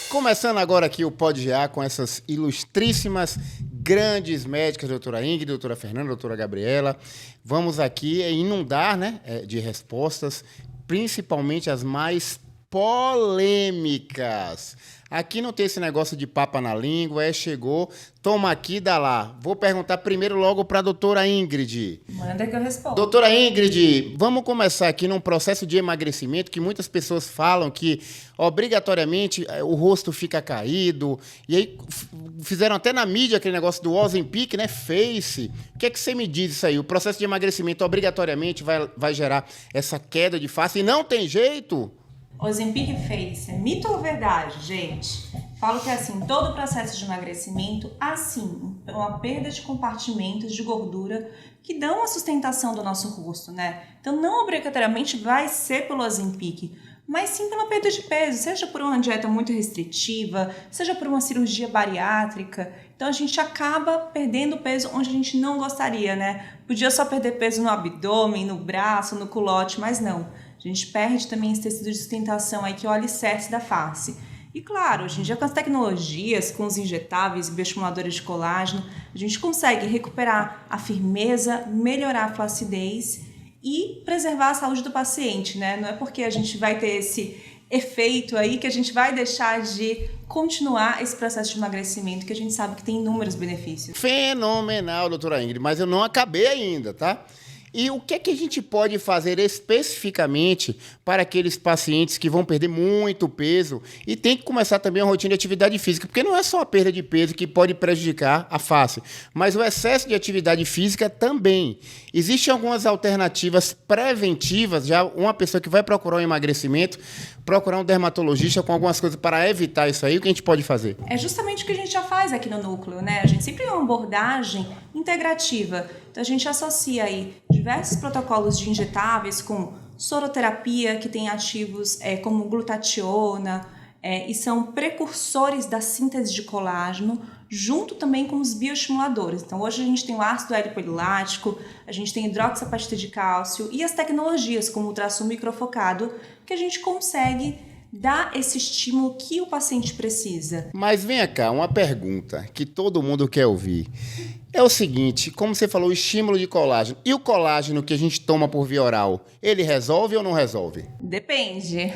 Começando agora aqui o Pod GA com essas ilustríssimas, grandes médicas, doutora Ingrid, doutora Fernanda, doutora Gabriela. Vamos aqui inundar, né, de respostas, principalmente as mais polêmicas. Aqui não tem esse negócio de papa na língua, chegou, toma aqui, dá lá. Vou perguntar primeiro logo para a doutora Ingrid. Manda que eu respondo. Doutora Ingrid, vamos começar aqui num processo de emagrecimento que muitas pessoas falam que obrigatoriamente o rosto fica caído, e aí fizeram até na mídia aquele negócio do Ozempic, né, Face. O que é que você me diz isso aí? O processo de emagrecimento obrigatoriamente vai gerar essa queda de face e não tem jeito? Ozempic Face, é mito ou verdade, gente? Falo que assim, todo o processo de emagrecimento, assim, uma perda de compartimentos de gordura que dão a sustentação do nosso rosto, né? Então não obrigatoriamente vai ser pelo Ozempic, mas sim pela perda de peso, seja por uma dieta muito restritiva, seja por uma cirurgia bariátrica. Então a gente acaba perdendo peso onde a gente não gostaria, né? Podia só perder peso no abdômen, no braço, no culote, mas não. A gente perde também esse tecido de sustentação aí que é o alicerce da face. E claro, hoje em dia com as tecnologias, com os injetáveis e bioestimuladores de colágeno, a gente consegue recuperar a firmeza, melhorar a flacidez e preservar a saúde do paciente, né? Não é porque a gente vai ter esse efeito aí que a gente vai deixar de continuar esse processo de emagrecimento que a gente sabe que tem inúmeros benefícios. Fenomenal, doutora Ingrid, mas eu não acabei ainda, tá? E o que é que a gente pode fazer especificamente para aqueles pacientes que vão perder muito peso e tem que começar também uma rotina de atividade física? Porque não é só a perda de peso que pode prejudicar a face, mas o excesso de atividade física também. Existem algumas alternativas preventivas, já uma pessoa que vai procurar um emagrecimento, procurar um dermatologista com algumas coisas para evitar isso aí, o que a gente pode fazer? É justamente o que a gente já faz aqui no Núcleo, né? A gente sempre tem uma abordagem integrativa. Então a gente associa aí diversos protocolos de injetáveis com soroterapia, que tem ativos como glutationa, e são precursores da síntese de colágeno, junto também com os bioestimuladores. Então hoje a gente tem o ácido L-polilático, a gente tem hidroxapatita de cálcio e as tecnologias como o ultrassom microfocado, que a gente consegue dar esse estímulo que o paciente precisa. Mas vem cá, uma pergunta que todo mundo quer ouvir. É o seguinte, como você falou, o estímulo de colágeno. E o colágeno que a gente toma por via oral, ele resolve ou não resolve? Depende.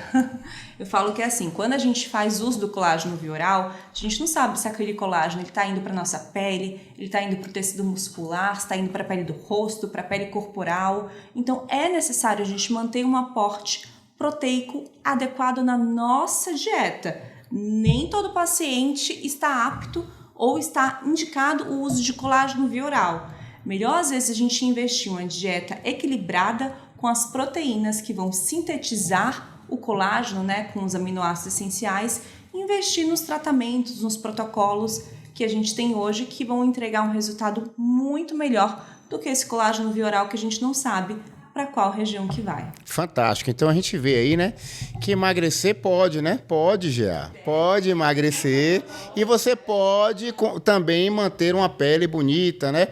Eu falo que é assim, quando a gente faz uso do colágeno via oral, a gente não sabe se aquele colágeno está indo para a nossa pele, ele está indo para o tecido muscular, se está indo para a pele do rosto, para a pele corporal. Então é necessário a gente manter um aporte proteico adequado na nossa dieta. Nem todo paciente está apto ou está indicado o uso de colágeno via oral. Melhor, às vezes, a gente investir em uma dieta equilibrada com as proteínas que vão sintetizar o colágeno, né, com os aminoácidos essenciais, e investir nos tratamentos, nos protocolos que a gente tem hoje, que vão entregar um resultado muito melhor do que esse colágeno via oral que a gente não sabe para qual região que vai. Fantástico. Então a gente vê aí, né, que emagrecer pode, né? Pode, já. Pode emagrecer e você pode também manter uma pele bonita, né?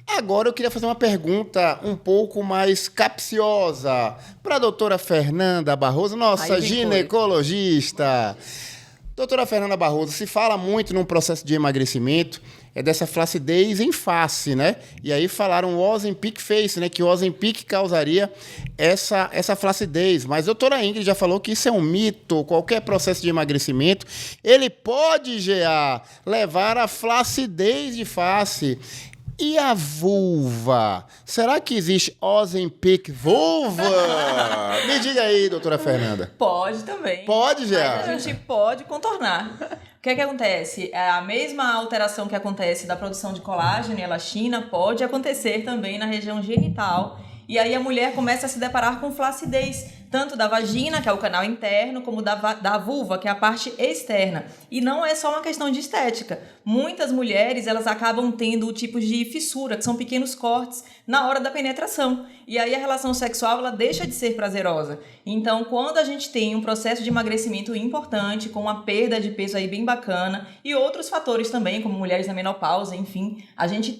Agora eu queria fazer uma pergunta um pouco mais capciosa para a doutora Fernanda Barroso, nossa ginecologista. Doutora Fernanda Barroso, se fala muito num processo de emagrecimento, dessa flacidez em face, né? E aí falaram o Ozempic Face, né? Que o Ozempic causaria essa flacidez. Mas a doutora Ingrid já falou que isso é um mito. Qualquer processo de emagrecimento, ele pode levar à flacidez de face. E a vulva? Será que existe Ozempic vulva? Me diga aí, doutora Fernanda. Pode também. Pode, já? Mas a gente pode contornar. O que é que acontece? A mesma alteração que acontece da produção de colágeno e elastina pode acontecer também na região genital. E aí a mulher começa a se deparar com flacidez, tanto da vagina, que é o canal interno, como da vulva, que é a parte externa. E não é só uma questão de estética. Muitas mulheres, elas acabam tendo tipos de fissura, que são pequenos cortes, na hora da penetração. E aí a relação sexual, ela deixa de ser prazerosa. Então, quando a gente tem um processo de emagrecimento importante, com uma perda de peso aí bem bacana, e outros fatores também, como mulheres na menopausa, enfim, a gente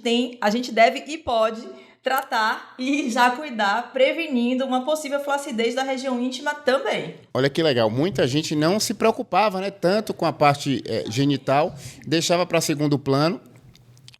deve e pode tratar e já cuidar, prevenindo uma possível flacidez da região íntima também. Olha que legal, muita gente não se preocupava, né, tanto com a parte genital, deixava para segundo plano,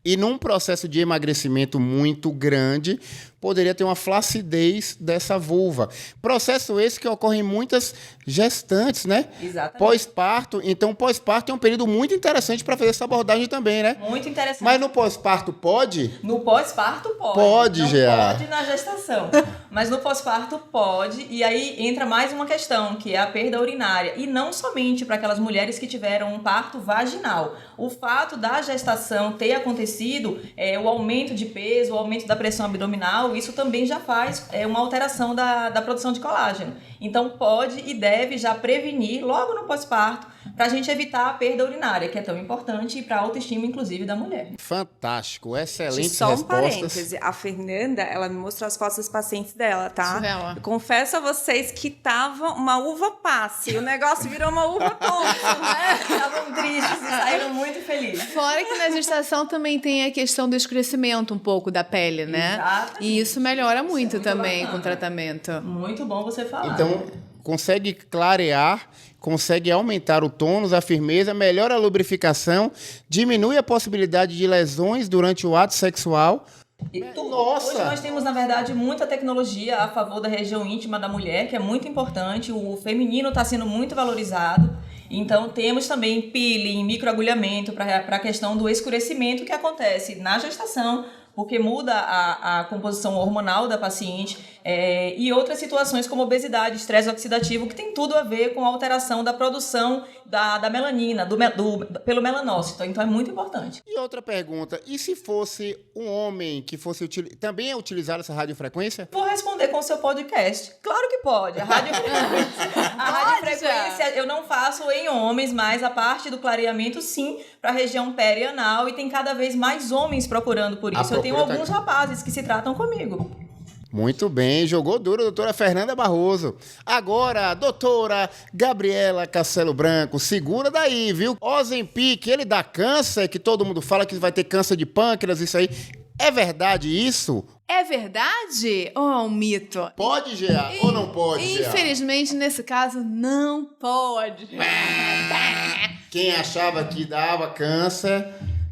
e num processo de emagrecimento muito grande, poderia ter uma flacidez dessa vulva. Processo esse que ocorre em muitas gestantes, né? Exatamente. Pós-parto. Então, pós-parto é um período muito interessante para fazer essa abordagem também, né? Muito interessante. Mas no pós-parto pode? No pós-parto pode. Pode, não Gea. pode na gestação. Mas no pós-parto pode. E aí entra mais uma questão, que é a perda urinária. E não somente para aquelas mulheres que tiveram um parto vaginal. O fato da gestação ter acontecido, o aumento de peso, o aumento da pressão abdominal, isso também já faz uma alteração da produção de colágeno. Então pode e deve já prevenir logo no pós-parto, para a gente evitar a perda urinária, que é tão importante, e para a autoestima, inclusive, da mulher. Fantástico, excelente Só um respostas. parêntese, a Fernanda, ela me mostrou as fotos dos pacientes dela, tá? Surreal. Eu confesso a vocês que tava uma uva passe, e o negócio virou uma uva tonta, né? Estavam tristes e saíram muito felizes. Fora que na gestação também tem a questão do escurecimento um pouco da pele, né? Exatamente. E isso melhora muito, muito também bacana. com o tratamento. Muito bom você falar. Então, consegue clarear, consegue aumentar o tônus, a firmeza, melhora a lubrificação, diminui a possibilidade de lesões durante o ato sexual. E tudo. Nossa! Hoje nós temos, na verdade, muita tecnologia a favor da região íntima da mulher, que é muito importante. O feminino está sendo muito valorizado. Então, temos também peeling, microagulhamento para a questão do escurecimento que acontece na gestação, porque muda a composição hormonal da paciente, e outras situações como obesidade, estresse oxidativo, que tem tudo a ver com a alteração da produção da melanina, pelo melanócito. Então é muito importante. E outra pergunta, e se fosse um homem que fosse também é utilizar essa radiofrequência? Vou responder com o seu podcast. Claro que pode. A radiofrequência eu não faço em homens, mas a parte do clareamento, sim, para a região perianal, e tem cada vez mais homens procurando por isso. Eu tenho alguns rapazes que se tratam comigo. Muito bem, jogou duro, doutora Fernanda Barroso. Agora, doutora Gabriela Castelo Branco, segura daí, viu? Ozempic, ele dá câncer, que todo mundo fala que vai ter câncer de pâncreas, isso aí. É verdade isso? É verdade ou é um mito? Pode gear ou não pode gear? Infelizmente, nesse caso, não pode. Quem achava que dava câncer,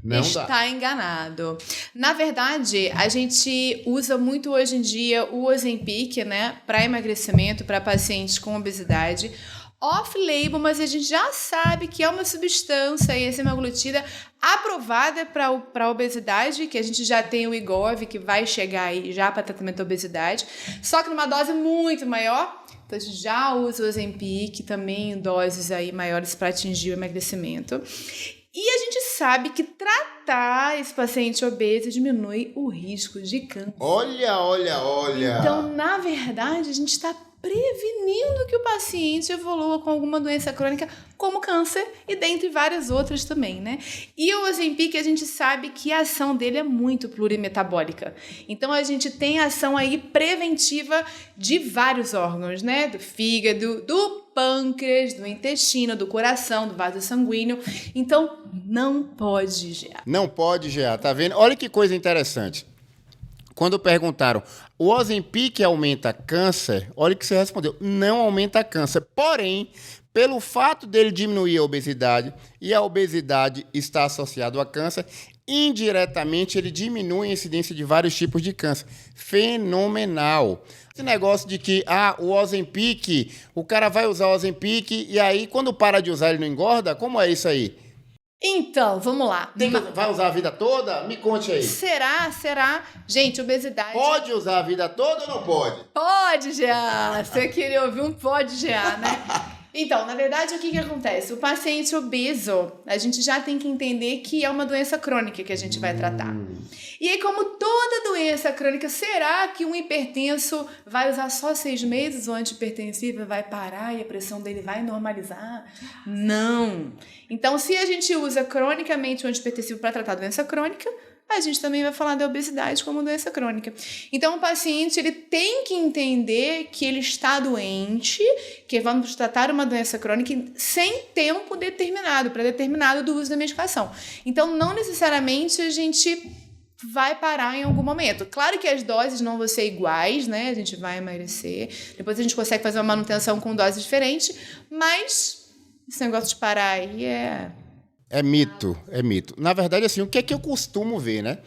não Está dá. enganado. Na verdade, a gente usa muito hoje em dia o Ozempic, né, para emagrecimento, para pacientes com obesidade. Off-label, mas a gente já sabe que é uma substância, a semaglutida, aprovada para obesidade, que a gente já tem o Wegovy, que vai chegar aí já para tratamento da obesidade, só que numa dose muito maior. Então, a gente já usa o Ozempic também em doses aí maiores para atingir o emagrecimento. E a gente sabe que tratar esse paciente obeso diminui o risco de câncer. Olha. Então, na verdade, a gente está prevenindo que o paciente evolua com alguma doença crônica, como câncer, e dentre várias outras também, né? E o Ozempic, a gente sabe que a ação dele é muito plurimetabólica. Então, a gente tem ação aí preventiva de vários órgãos, né? Do fígado, do pâncreas, do intestino, do coração, do vaso sanguíneo. Então, não pode gear. Não pode gear, tá vendo? Olha que coisa interessante. Quando perguntaram, o Ozempic aumenta câncer? Olha o que você respondeu, não aumenta câncer. Porém, pelo fato dele diminuir a obesidade, e a obesidade está associada a câncer, indiretamente ele diminui a incidência de vários tipos de câncer. Fenomenal. Esse negócio de que, o Ozempic, o cara vai usar o Ozempic, e aí quando para de usar ele não engorda? Como é isso aí? Então, vamos lá. Vai usar a vida toda? Me conte aí. Será? Gente, obesidade... Pode usar a vida toda ou não pode? Pode gear! Você queria ouvir um pode gear, né? Então, na verdade, o que acontece? O paciente obeso, a gente já tem que entender que é uma doença crônica que a gente vai tratar. E aí, como toda doença crônica, será que um hipertenso vai usar só 6 meses? O antihipertensivo vai parar e a pressão dele vai normalizar? Não! Então, se a gente usa cronicamente o antihipertensivo para tratar a doença crônica, a gente também vai falar da obesidade como doença crônica. Então, o paciente ele tem que entender que ele está doente, que vamos tratar uma doença crônica sem tempo determinado, pré-determinado do uso da medicação. Então, não necessariamente a gente vai parar em algum momento. Claro que as doses não vão ser iguais, né? A gente vai emagrecer. Depois a gente consegue fazer uma manutenção com doses diferentes, mas esse negócio de parar aí é... É mito, é mito. Na verdade, assim, o que é que eu costumo ver, né?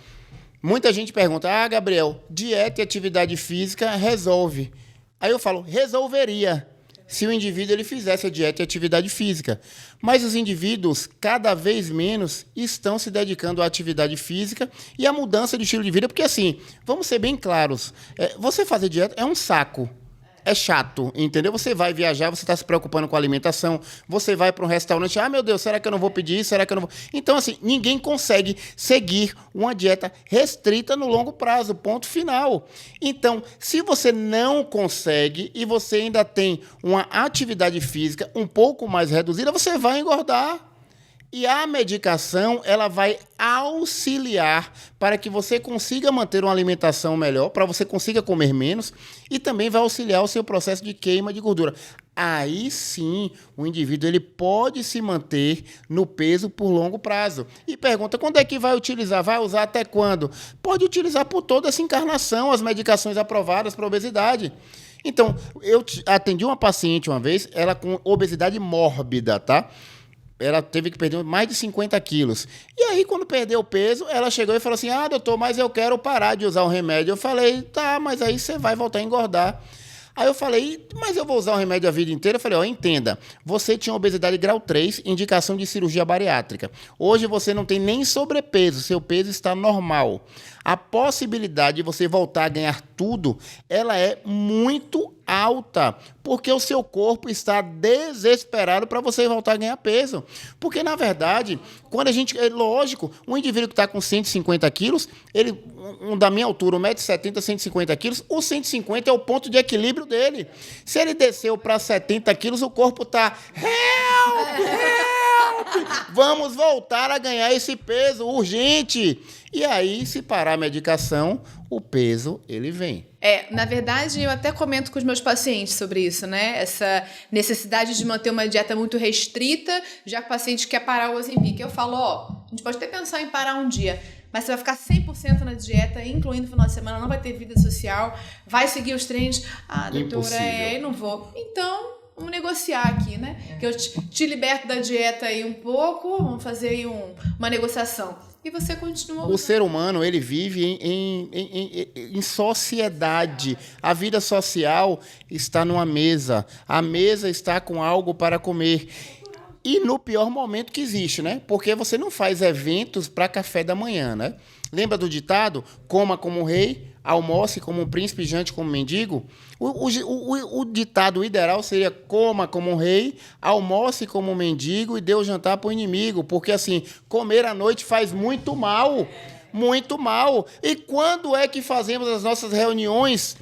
Muita gente pergunta, Gabriel, dieta e atividade física resolve. Aí eu falo, resolveria se o indivíduo ele fizesse a dieta e atividade física. Mas os indivíduos, cada vez menos, estão se dedicando à atividade física e à mudança de estilo de vida, porque assim, vamos ser bem claros, você fazer dieta é um saco. É chato, entendeu? Você vai viajar, você está se preocupando com a alimentação, você vai para um restaurante, meu Deus, será que eu não vou pedir isso? Será que eu não vou... Então, assim, ninguém consegue seguir uma dieta restrita no longo prazo, ponto final. Então, se você não consegue e você ainda tem uma atividade física um pouco mais reduzida, você vai engordar. E a medicação, ela vai auxiliar para que você consiga manter uma alimentação melhor, para você consiga comer menos e também vai auxiliar o seu processo de queima de gordura. Aí sim, o indivíduo ele pode se manter no peso por longo prazo. E pergunta, quando é que vai utilizar? Vai usar até quando? Pode utilizar por toda essa encarnação, as medicações aprovadas para obesidade. Então, eu atendi uma paciente uma vez, ela com obesidade mórbida, tá? Ela teve que perder mais de 50 quilos. E aí, quando perdeu o peso, ela chegou e falou assim, doutor, mas eu quero parar de usar o remédio. Eu falei, tá, mas aí você vai voltar a engordar. Aí eu falei, mas eu vou usar o remédio a vida inteira? Eu falei, entenda, você tinha obesidade grau 3, indicação de cirurgia bariátrica. Hoje você não tem nem sobrepeso, seu peso está normal. A possibilidade de você voltar a ganhar tudo, ela é muito alta, porque o seu corpo está desesperado para você voltar a ganhar peso. Porque, na verdade, quando a gente... lógico, um indivíduo que está com 150 quilos, ele, da minha altura, 1,70 m, 150 quilos, o 150 é o ponto de equilíbrio dele. Se ele desceu para 70 quilos, o corpo está... Vamos voltar a ganhar esse peso urgente. E aí, se parar a medicação, o peso, ele vem. Na verdade, eu até comento com os meus pacientes sobre isso, né? Essa necessidade de manter uma dieta muito restrita, já que o paciente quer parar o Ozempic. Eu falo, a gente pode até pensar em parar um dia, mas você vai ficar 100% na dieta, incluindo o final de semana, não vai ter vida social, vai seguir os treinos. Doutora, não vou. Então... vamos negociar aqui, né? Que eu te liberto da dieta aí um pouco, vamos fazer aí uma negociação. E você continua... O ser humano, ele vive em sociedade. A vida social está numa mesa. A mesa está com algo para comer. E no pior momento que existe, né? Porque você não faz eventos para café da manhã, né? Lembra do ditado? Coma como um rei, almoce como um príncipe, jante como um mendigo. O ditado ideal seria coma como um rei, almoce como um mendigo e dê o jantar para o inimigo. Porque, assim, comer à noite faz muito mal. Muito mal. E quando é que fazemos as nossas reuniões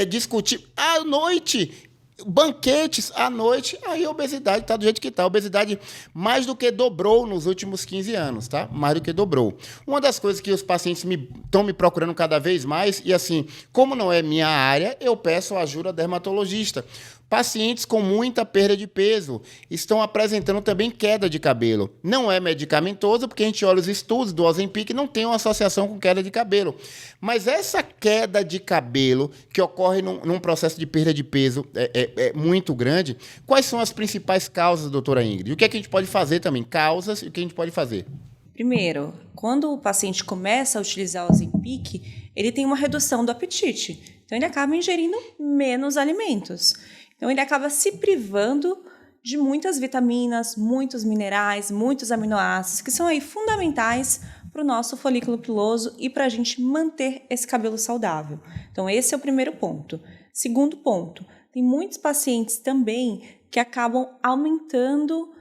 discutir? À noite... banquetes à noite, aí a obesidade está do jeito que está. A obesidade mais do que dobrou nos últimos 15 anos, tá? Mais do que dobrou. Uma das coisas que os pacientes estão me procurando cada vez mais, e assim, como não é minha área, eu peço ajuda dermatologista. Pacientes com muita perda de peso estão apresentando também queda de cabelo. Não é medicamentoso, porque a gente olha os estudos do Ozempic, não tem uma associação com queda de cabelo. Mas essa queda de cabelo, que ocorre num processo de perda de peso é muito grande, quais são as principais causas, doutora Ingrid? O que é que a gente pode fazer também? Causas e o que a gente pode fazer? Primeiro, quando o paciente começa a utilizar o Ozempic, ele tem uma redução do apetite. Então, ele acaba ingerindo menos alimentos. Então, ele acaba se privando de muitas vitaminas, muitos minerais, muitos aminoácidos, que são aí fundamentais para o nosso folículo piloso e para a gente manter esse cabelo saudável. Então, esse é o primeiro ponto. Segundo ponto, tem muitos pacientes também que acabam aumentando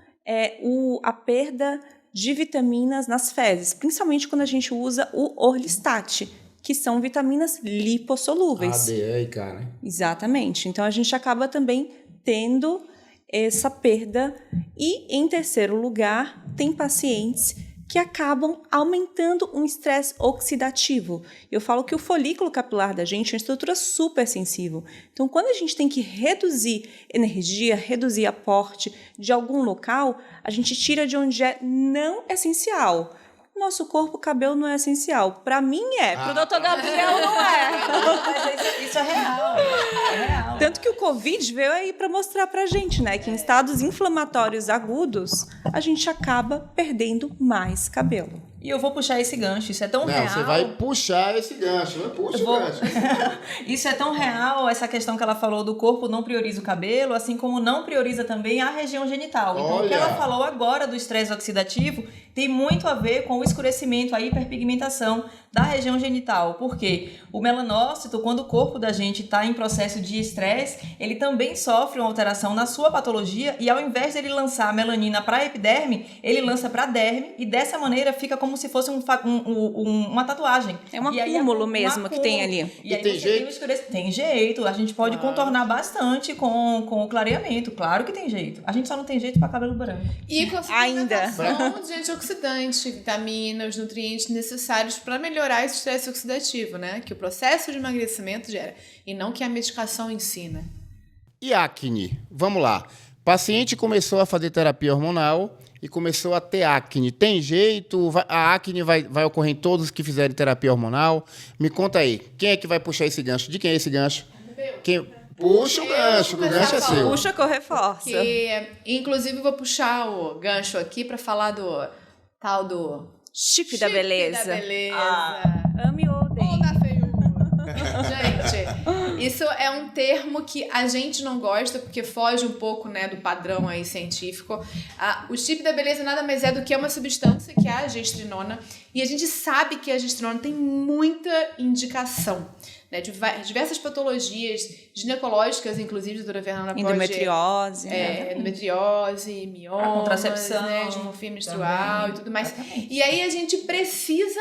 a perda de vitaminas nas fezes, principalmente quando a gente usa o Orlistat, que são vitaminas lipossolúveis. A, D, E, K, né? Exatamente. Então, a gente acaba também tendo essa perda. E, em terceiro lugar, tem pacientes que acabam aumentando um estresse oxidativo. Eu falo que o folículo capilar da gente é uma estrutura super sensível. Então, quando a gente tem que reduzir energia, reduzir aporte de algum local, a gente tira de onde é não essencial. nosso corpo, cabelo não é essencial. Pra mim pro Dr. Gabriel não é. Mas isso é real. É real. Tanto que o Covid veio aí pra mostrar pra gente, né? Que em estados inflamatórios agudos, a gente acaba perdendo mais cabelo. E eu vou puxar esse gancho, isso é tão real. Não, você vai puxar esse gancho, não puxa o gancho. Isso é tão real, essa questão que ela falou do corpo não prioriza o cabelo, assim como não prioriza também a região genital. Então, o que ela falou agora do estresse oxidativo tem muito a ver com o escurecimento, a hiperpigmentação da região genital. Porque o melanócito, quando o corpo da gente está em processo de estresse, ele também sofre uma alteração na sua patologia e ao invés dele lançar a melanina para a epiderme, ele lança para a derme e dessa maneira fica como se fosse uma tatuagem. É um acúmulo mesmo que tem ali. E aí tem jeito? Tem jeito, a gente pode contornar bastante com o clareamento, claro que tem jeito. A gente só não tem jeito para cabelo branco. E com a Ainda. suplementação de antioxidante, vitaminas, nutrientes necessários para melhorar esse estresse oxidativo, né? Que o processo de emagrecimento gera. E não que a medicação ensina. E acne? Vamos lá. Paciente começou a fazer terapia hormonal e começou a ter acne. Tem jeito? A acne vai ocorrer em todos que fizerem terapia hormonal? Me conta aí. Quem é que vai puxar esse gancho? De quem é esse gancho? Quem? Puxa o gancho, que o gancho é seu. Puxa que eu reforço. Inclusive, vou puxar o gancho aqui para falar do tal do... Chip da beleza. Da beleza. Ame ou odeie. Ou da feiura. Gente, isso é um termo que a gente não gosta porque foge um pouco, né, do padrão aí científico. O chip da beleza nada mais é do que uma substância que é a gestrinona. E a gente sabe que a gestrinona tem muita indicação, né, de diversas patologias ginecológicas, inclusive, a doutora Fernanda pode... Endometriose. Endometriose, miomas, contracepção, né, dismorfia menstrual também, e tudo mais. Exatamente. E aí a gente precisa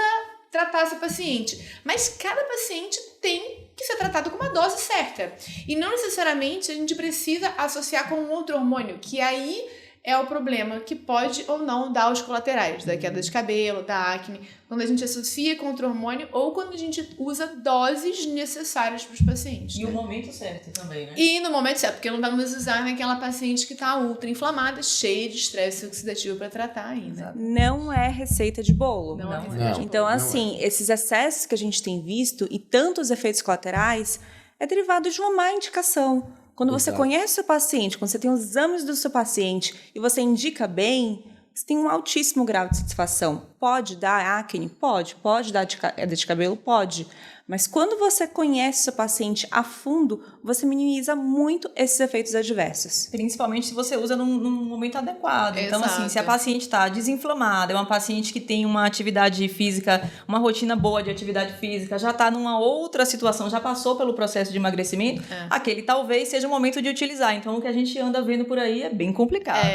tratar esse paciente. Mas cada paciente tem que ser tratado com uma dose certa. E não necessariamente a gente precisa associar com um outro hormônio, que aí é o problema que pode ou não dar os colaterais, da queda de cabelo, da acne, quando a gente associa com outro hormônio ou quando a gente usa doses necessárias para os pacientes. E o momento certo também, né? E no momento certo, porque não vamos usar naquela paciente que está ultra inflamada, cheia de estresse oxidativo para tratar ainda. Não é receita de bolo. Não é receita Não. de bolo. Então, assim, esses excessos que a gente tem visto e tantos efeitos colaterais é derivado de uma má indicação. Quando você conhece o seu paciente, quando você tem os exames do seu paciente e você indica bem, você tem um altíssimo grau de satisfação. Pode dar acne? Pode. Pode dar queda de cabelo? Pode. Mas quando você conhece o seu paciente a fundo, você minimiza muito esses efeitos adversos. Principalmente se você usa num momento adequado. Então, Exato. assim, se a paciente está desinflamada, é uma paciente que tem uma atividade física, uma rotina boa de atividade física, já está numa outra situação, já passou pelo processo de emagrecimento, aquele talvez seja o momento de utilizar. Então, o que a gente anda vendo por aí é bem complicado.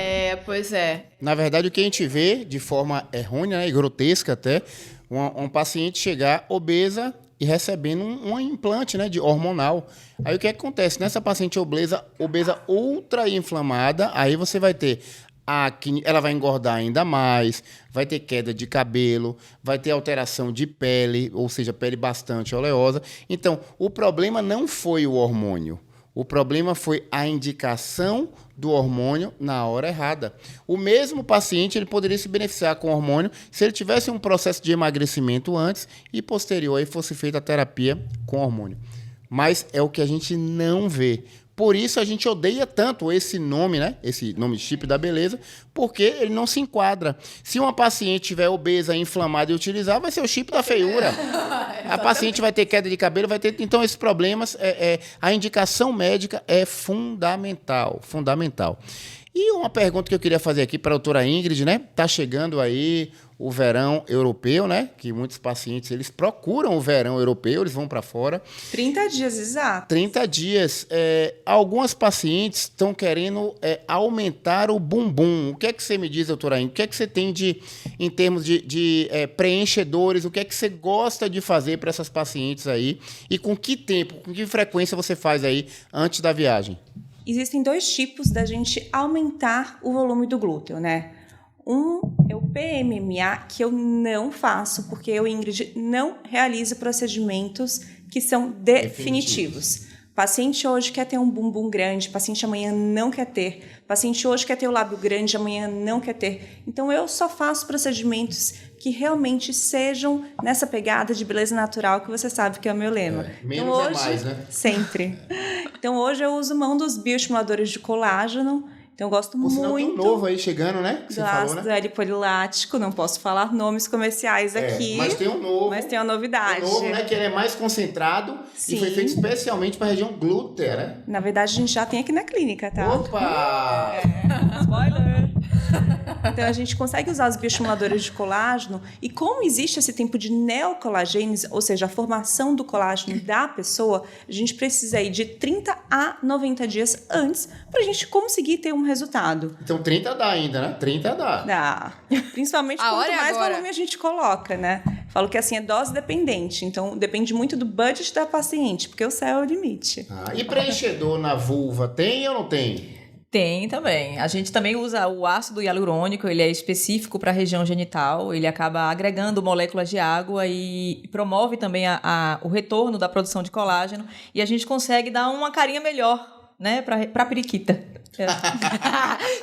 Pois é. Na verdade, o que a gente vê de forma errônea, né, e grotesca até, um paciente chegar obesa e recebendo um implante, né, de hormonal. Aí o que acontece? Nessa paciente obesa ultra inflamada, aí você vai ter acne, ela vai engordar ainda mais, vai ter queda de cabelo, vai ter alteração de pele, ou seja, pele bastante oleosa. Então, o problema não foi o hormônio. O problema foi a indicação do hormônio na hora errada. O mesmo paciente ele poderia se beneficiar com o hormônio se ele tivesse um processo de emagrecimento antes e posterior aí fosse feita a terapia com hormônio. Mas é o que a gente não vê. Por isso a gente odeia tanto esse nome, né? Esse nome chip da beleza, porque ele não se enquadra. Se uma paciente estiver obesa, inflamada e utilizar, vai ser o chip da feiura. A paciente vai ter queda de cabelo, vai ter... Então, esses problemas, a indicação médica é fundamental, fundamental. E uma pergunta que eu queria fazer aqui para a doutora Ingrid, né? Tá chegando aí o verão europeu, né? Que muitos pacientes, eles procuram o verão europeu, eles vão para fora. 30 dias, exato. 30 dias. Algumas pacientes estão querendo aumentar o bumbum. O que é que você me diz, doutora Ingrid? O que é que você tem em termos de preenchedores? O que é que você gosta de fazer para essas pacientes aí? E com que tempo, com que frequência você faz aí antes da viagem? Existem 2 tipos da gente aumentar o volume do glúteo, né? Um é o PMMA, que eu não faço, porque eu, Ingrid, não realizo procedimentos que são definitivos. Paciente hoje quer ter um bumbum grande, paciente amanhã não quer ter. Paciente hoje quer ter o lábio grande, amanhã não quer ter. Então, eu só faço procedimentos que realmente sejam nessa pegada de beleza natural que você sabe que é o meu lema. Menos então, hoje, é mais, né? Sempre. Então, hoje eu uso mão dos bioestimuladores de colágeno. Então, eu gosto Por sinal, tem um muito novo aí chegando, né? Que você do falou, ácido né? L-polilático. Não posso falar nomes comerciais aqui. Mas tem um novo. Mas tem uma novidade. Um novo, né? Que ele é mais concentrado Sim. e foi feito especialmente para a região glútea, né? Na verdade, a gente já tem aqui na clínica, tá? Opa! Spoiler! Então, a gente consegue usar os bioestimuladores de colágeno e como existe esse tempo de neocolagênese, ou seja, a formação do colágeno da pessoa, a gente precisa aí de 30 a 90 dias antes para a gente conseguir ter um resultado. Então 30 dá ainda, né? 30 dá. Dá. Principalmente A hora quanto é mais agora. volume a gente coloca, né? Falo que assim é dose dependente, então depende muito do budget da paciente, porque o céu é o limite. E preenchedor na vulva tem ou não tem? Tem também. A gente também usa o ácido hialurônico, ele é específico para a região genital, ele acaba agregando moléculas de água e promove também o retorno da produção de colágeno e a gente consegue dar uma carinha melhor, né, para a periquita.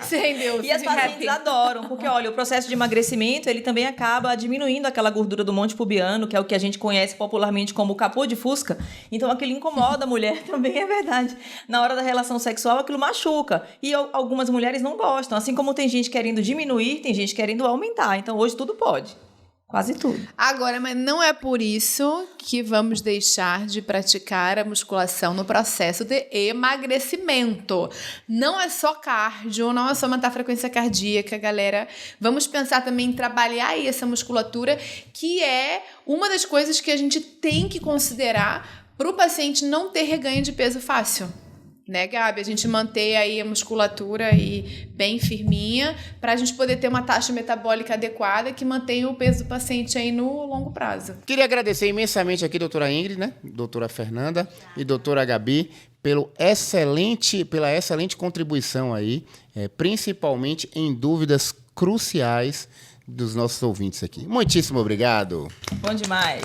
Sem Deus. E as pacientes adoram, porque olha, o processo de emagrecimento, ele também acaba diminuindo aquela gordura do monte pubiano, que é o que a gente conhece popularmente como o capô de fusca. Então aquilo incomoda a mulher, também é verdade. Na hora da relação sexual, aquilo machuca. E algumas mulheres não gostam. Assim como tem gente querendo diminuir, tem gente querendo aumentar. Então hoje tudo pode. Quase tudo. Agora, mas não é por isso que vamos deixar de praticar a musculação no processo de emagrecimento. Não é só cardio, não é só aumentar a frequência cardíaca, galera. Vamos pensar também em trabalhar aí essa musculatura, que é uma das coisas que a gente tem que considerar para o paciente não ter reganho de peso fácil. Né, Gabi? A gente manter aí a musculatura aí bem firminha para a gente poder ter uma taxa metabólica adequada que mantenha o peso do paciente aí no longo prazo. Queria agradecer imensamente aqui, doutora Ingrid, né? Doutora Fernanda e doutora Gabi, pela excelente contribuição aí, principalmente em dúvidas cruciais dos nossos ouvintes aqui. Muitíssimo obrigado. Bom demais.